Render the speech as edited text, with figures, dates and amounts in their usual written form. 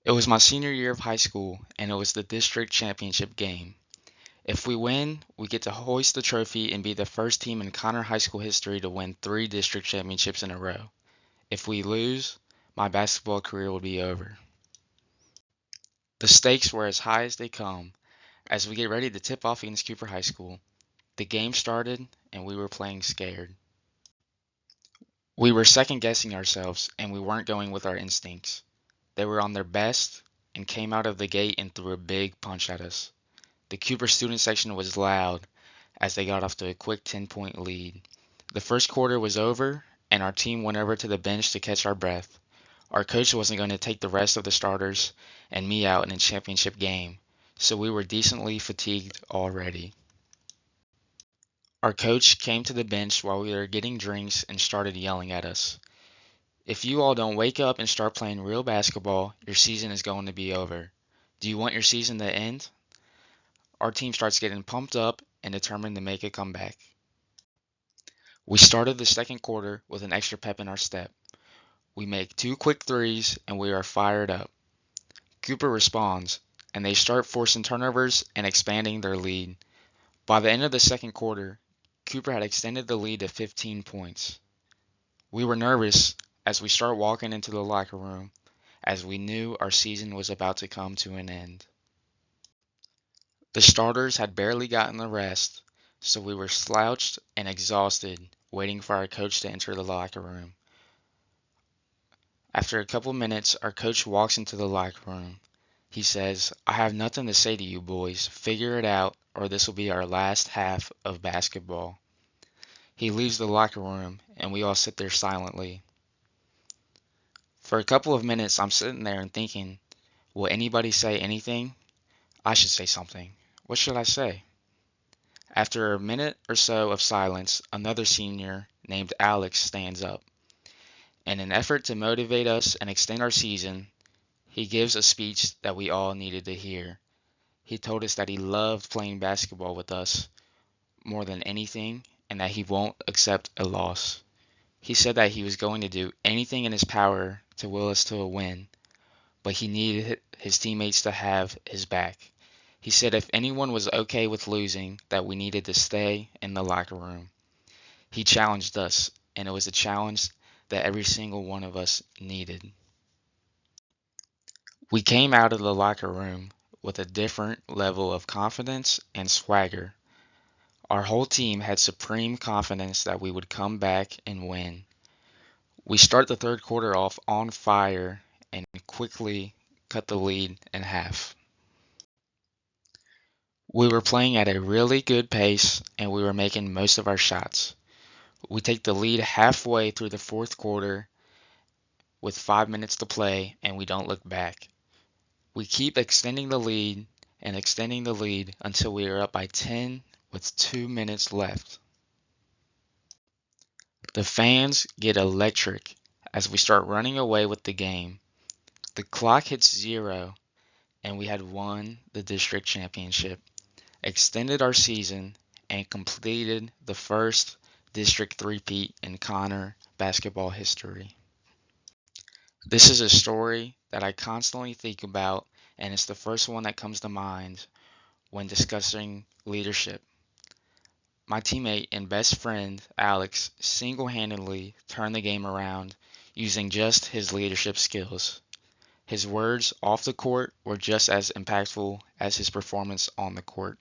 It was my senior year of high school, and it was the district championship game. If we win, we get to hoist the trophy and be the first team in Conner High School history to win 3 district championships in a row. If we lose, my basketball career would be over. The stakes were as high as they come. As we get ready to tip off against Cooper High School, the game started and we were playing scared. We were second guessing ourselves and we weren't going with our instincts. They were on their best and came out of the gate and threw a big punch at us. The Cooper student section was loud as they got off to a quick 10-point lead. The first quarter was over and our team went over to the bench to catch our breath. Our coach wasn't going to take the rest of the starters and me out in a championship game, so we were decently fatigued already. Our coach came to the bench while we were getting drinks and started yelling at us. If you all don't wake up and start playing real basketball, your season is going to be over. Do you want your season to end? Our team starts getting pumped up and determined to make a comeback. We started the second quarter with an extra pep in our step. We make 2 quick threes and we are fired up. Cooper responds, and they start forcing turnovers and expanding their lead. By the end of the second quarter, Cooper had extended the lead to 15 points. We were nervous as we start walking into the locker room, as we knew our season was about to come to an end. The starters had barely gotten the rest, so we were slouched and exhausted, waiting for our coach to enter the locker room. After a couple minutes, our coach walks into the locker room. He says, "I have nothing to say to you boys. Figure it out, or this will be our last half of basketball." He leaves the locker room, and we all sit there silently. For a couple of minutes, I'm sitting there and thinking, will anybody say anything? I should say something. What should I say? After a minute or so of silence, another senior named Alex stands up. In an effort to motivate us and extend our season, he gives a speech that we all needed to hear. He told us that he loved playing basketball with us more than anything and that he won't accept a loss. He said that he was going to do anything in his power to will us to a win, but he needed his teammates to have his back. He said if anyone was okay with losing, that we needed to stay in the locker room. He challenged us, and it was a challenge that every single one of us needed. We came out of the locker room with a different level of confidence and swagger. Our whole team had supreme confidence that we would come back and win. We start the third quarter off on fire and quickly cut the lead in half. We were playing at a really good pace and we were making most of our shots. We take the lead halfway through the fourth quarter with 5 minutes to play and we don't look back. We keep extending the lead and extending the lead until we are up by 10 with 2 minutes left. The fans get electric as we start running away with the game. The clock hits 0 and we had won the district championship, extended our season, and completed the first district three-peat in Conner basketball history. This is a story that I constantly think about, and it's the first one that comes to mind when discussing leadership. My teammate and best friend, Alex, single-handedly turned the game around using just his leadership skills. His words off the court were just as impactful as his performance on the court.